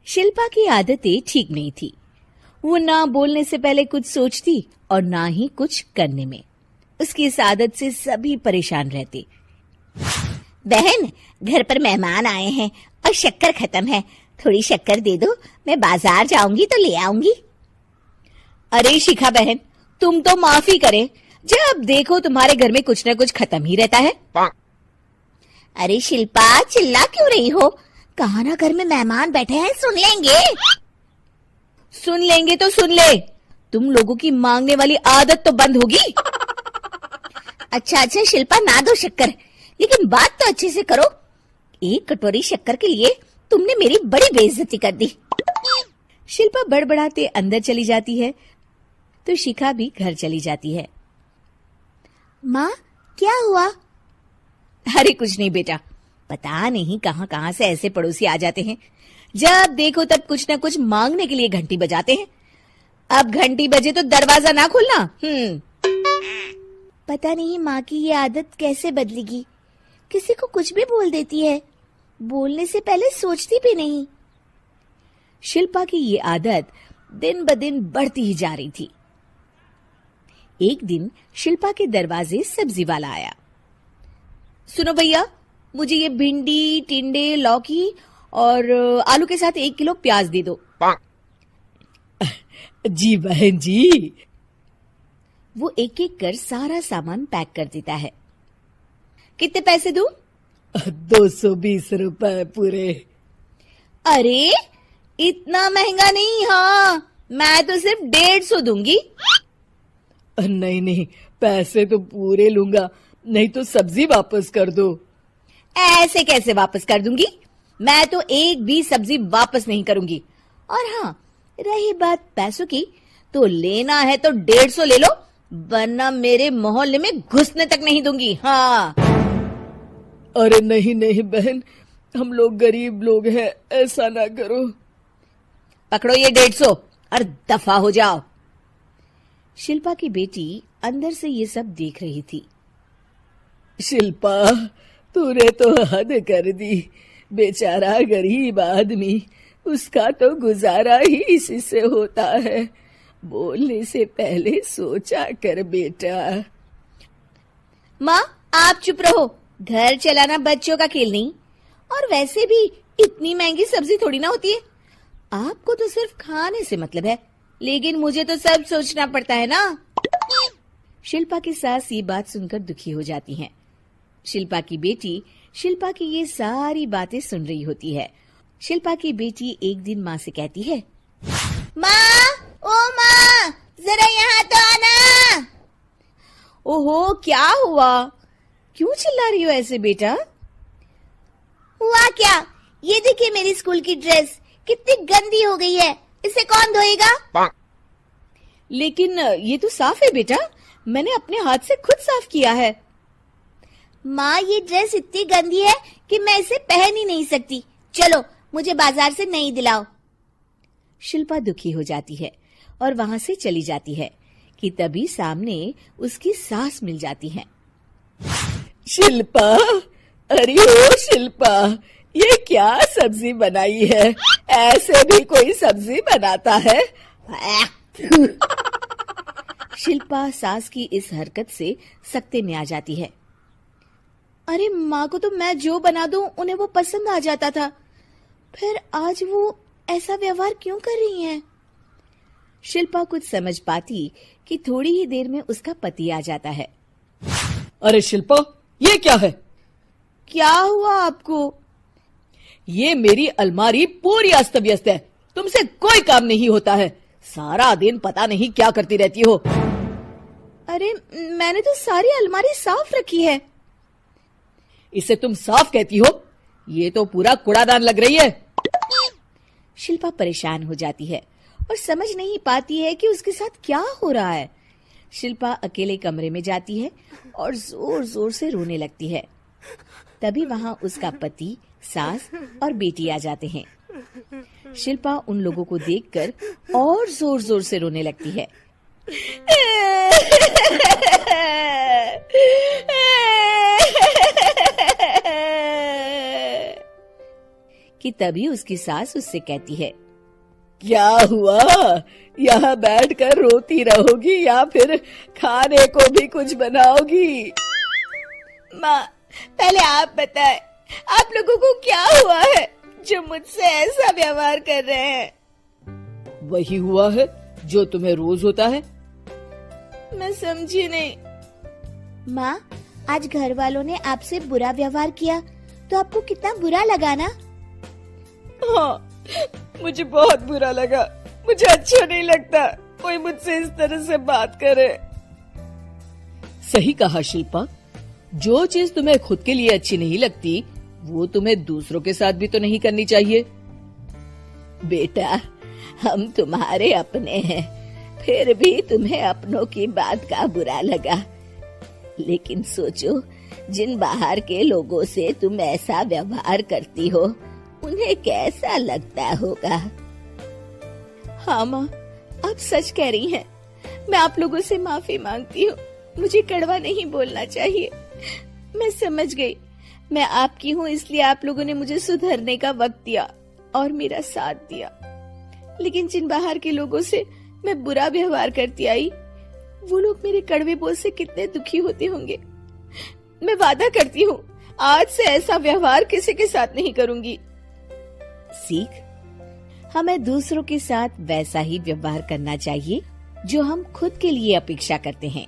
शिल्पा की आदतें ठीक नहीं थी। वो ना बोलने से पहले कुछ सोचती और ना ही कुछ करने में। उसकी इस आदत से सभी परेशान रहते। बहन, घर पर मेहमान आए हैं और शक्कर खत्म है, थोड़ी शक्कर दे दो, मैं बाजार जाऊंगी तो ले आऊंगी। अरे शिखा बहन, तुम तो माफी करे, जब देखो तुम्हारे घर में कुछ न कुछ खत्म ही रहता है। अरे शिल्पा, चिल्ला क्यों रही हो? कहा ना घर में मेहमान बैठे हैं, सुन लेंगे। सुन लेंगे तो सुन ले, तुम लोगों की मांगने वाली आदत तो बंद होगी। अच्छा शिल्पा, ना दो शक्कर, लेकिन बात तो अच्छे से करो। एक कटोरी शक्कर के लिए तुमने मेरी बड़ी बेइज्जती कर दी। शिल्पा बड़बड़ाते अंदर चली जाती है तो शिखा भी घर चली जाती है। माँ, क्या हुआ? अरे कुछ नहीं बेटा, पता नहीं कहां कहां से ऐसे पड़ोसी आ जाते हैं, जब देखो तब कुछ न कुछ मांगने के लिए घंटी बजाते हैं। अब घंटी बजे तो दरवाजा ना खोलना। पता नहीं माँ की ये आदत कैसे बदलेगी, किसी को कुछ भी बोल देती है, बोलने से पहले सोचती भी नहीं। शिल्पा की ये आदत दिन ब दिन बढ़ती ही जा रही थी। एक दिन शिल्पा के दरवाजे सब्जी वाला आया। सुनो भैया, मुझे ये भिंडी, टिंडे, लौकी और आलू के साथ 1 किलो प्याज दे दो। जी बहन जी। वो एक एक कर सारा सामान पैक कर देता है। कितने पैसे दूं? 220 रुपए पूरे। अरे इतना महंगा नहीं। हाँ, मैं तो सिर्फ 150 दूंगी। नहीं, पैसे तो पूरे लूंगा, नहीं तो सब्जी वापस कर दो। ऐसे कैसे वापस कर दूंगी? मैं तो एक भी सब्जी वापस नहीं करूंगी। और हाँ, रही बात पैसों की, तो लेना है तो 150 ले लो, वरना मेरे मोहल्ले में घुसने तक नहीं दूंगी। हाँ। अरे नहीं बहन, हम लोग गरीब लोग हैं, ऐसा ना करो। पकड़ो ये 150 और दफा हो जाओ। शिल्पा की बेटी अंदर से ये सब देख रही थी। शिल्पा, तूने तो हद कर दी। बेचारा गरीब आदमी, उसका तो गुजारा ही इसी से होता है। बोलने से पहले सोचा कर बेटा। माँ, आप चुप रहो, घर चलाना बच्चों का खेल नहीं। और वैसे भी इतनी महंगी सब्जी थोड़ी ना होती है। आपको तो सिर्फ खाने से मतलब है, लेकिन मुझे तो सब सोचना पड़ता है ना। शिल्पा की सास ये बात सुनकर दुखी हो जाती हैं। शिल्पा की बेटी शिल्पा की ये सारी बातें सुन रही होती है। शिल्पा की बेटी एक दिन माँ से कहती है, माँ, ओ माँ, जरा यहाँ तो आना। ओहो, क्या हुआ? क्यों चिल्ला रही हो ऐसे बेटा? हुआ क्या? ये देखिए मेरी स्कूल की ड्रेस कितनी गंदी हो गई है, इसे कौन धोएगा? लेकिन ये तो साफ है बेटा, मैंने अपने हाथ से खुद साफ किया है। माँ, ये ड्रेस इतनी गंदी है कि मैं इसे पहन ही नहीं सकती। चलो, मुझे बाजार से नई दिलाओ। शिल्पा दुखी हो जाती है और वहां से चली जाती है कि तभी सामने उसकी सास मिल जाती है। शिल्पा, अरे ओ शिल्पा, ये क्या सब्जी बनाई है? ऐसे भी कोई सब्जी बनाता है? शिल्पा सास की इस हरकत से सख्ते में आ जाती है। अरे माँ को तो मैं जो बना दूं उन्हें वो पसंद आ जाता था, फिर आज वो ऐसा व्यवहार क्यों कर रही हैं? शिल्पा कुछ समझ पाती कि थोड़ी ही देर में उसका पति आ जाता है। अरे शिल्पा, ये क्या है? क्या हुआ आपको? ये मेरी अलमारी पूरी अस्त व्यस्त है, तुमसे कोई काम नहीं होता है। सारा दिन पता नहीं क्या करती रहती हो। अरे मैंने तो सारी अलमारी साफ रखी है। इसे तुम साफ कहती हो? ये तो पूरा कूड़ादान लग रही है। शिल्पा परेशान हो जाती है और समझ नहीं पाती है कि उसके साथ क्या हो रहा है। शिल्पा अकेले कमरे में जाती है और जोर जोर से रोने लगती है। तभी वहां उसका पति, सास और बेटी आ जाते हैं। शिल्पा उन लोगों को देखकर और जोर जोर से रोने लगती है। कि तभी उसकी सास उससे कहती है, क्या हुआ? यहाँ बैठकर रोती रहोगी या फिर खाने को भी कुछ बनाओगी? माँ, पहले आप बताएं, आप लोगों को क्या हुआ है जो मुझसे ऐसा व्यवहार कर रहे हैं? वही हुआ है जो तुम्हें रोज होता है। मैं समझी नहीं। माँ, आज घर वालों ने आपसे बुरा व्यवहार किया तो आपको कितना बुरा लगा ना? हाँ, मुझे बहुत बुरा लगा। मुझे अच्छा नहीं लगता कोई मुझसे इस तरह से बात करे। सही कहा शिल्पा, जो चीज तुम्हें खुद के लिए अच्छी नहीं लगती वो तुम्हें दूसरों के साथ भी तो नहीं करनी चाहिए। बेटा, हम तुम्हारे अपने हैं, फिर भी तुम्हें अपनों की बात का बुरा लगा। लेकिन सोचो, जिन बाहर के लोगों से तुम ऐसा व्यवहार करती हो उन्हें कैसा लगता होगा। हाँ माँ, आप सच कह रही हैं। मैं आप लोगों से माफी मांगती हूँ। मुझे कड़वा नहीं बोलना चाहिए। मैं समझ गई, मैं आपकी हूँ इसलिए आप लोगों ने मुझे सुधरने का वक्त दिया और मेरा साथ दिया। लेकिन जिन बाहर के लोगों से मैं बुरा व्यवहार करती आई, वो लोग मेरे कड़वे बोल से कितने दुखी होते होंगे। मैं वादा करती हूँ, आज से ऐसा व्यवहार किसी के साथ नहीं करूंगी। सीख, हमें दूसरों के साथ वैसा ही व्यवहार करना चाहिए जो हम खुद के लिए अपेक्षा करते हैं।